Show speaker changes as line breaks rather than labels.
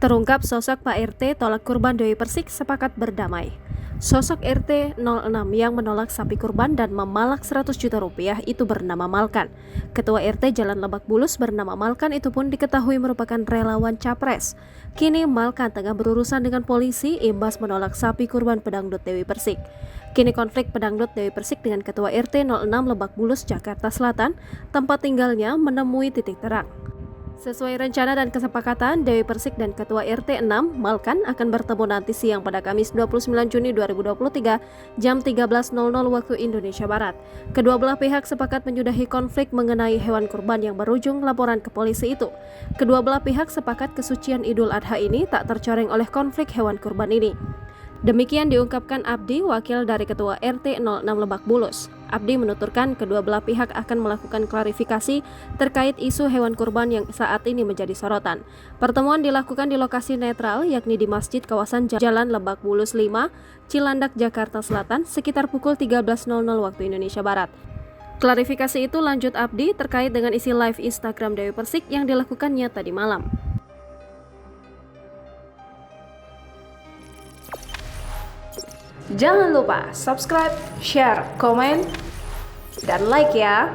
Terungkap sosok Pak RT tolak kurban Dewi Persik sepakat berdamai. Sosok RT 06 yang menolak sapi kurban dan memalak 100 juta rupiah itu bernama Malkan. Ketua RT Jalan Lebak Bulus bernama Malkan itu pun diketahui merupakan relawan Capres. Kini Malkan tengah berurusan dengan polisi imbas menolak sapi kurban pedangdut Dewi Persik. Kini konflik pedangdut Dewi Persik dengan Ketua RT 06 Lebak Bulus, Jakarta Selatan, tempat tinggalnya menemui titik terang. Sesuai rencana dan kesepakatan, Dewi Persik dan Ketua RT 6, Malkan, akan bertemu nanti siang pada Kamis 29 Juni 2023 jam 13.00 waktu Indonesia Barat. Kedua belah pihak sepakat menyudahi konflik mengenai hewan kurban yang berujung laporan ke polisi itu. Kedua belah pihak sepakat kesucian Idul Adha ini tak tercoreng oleh konflik hewan kurban ini. Demikian diungkapkan Abdi, wakil dari Ketua RT 06 Lebak Bulus. Abdi menuturkan kedua belah pihak akan melakukan klarifikasi terkait isu hewan kurban yang saat ini menjadi sorotan. Pertemuan dilakukan di lokasi netral, yakni di Masjid kawasan Jalan Lebak Bulus 5, Cilandak, Jakarta Selatan, sekitar pukul 13.00 waktu Indonesia Barat. Klarifikasi itu, lanjut Abdi, terkait dengan isi live Instagram Dewi Persik yang dilakukannya tadi malam. Jangan lupa subscribe, share, komen, dan like ya.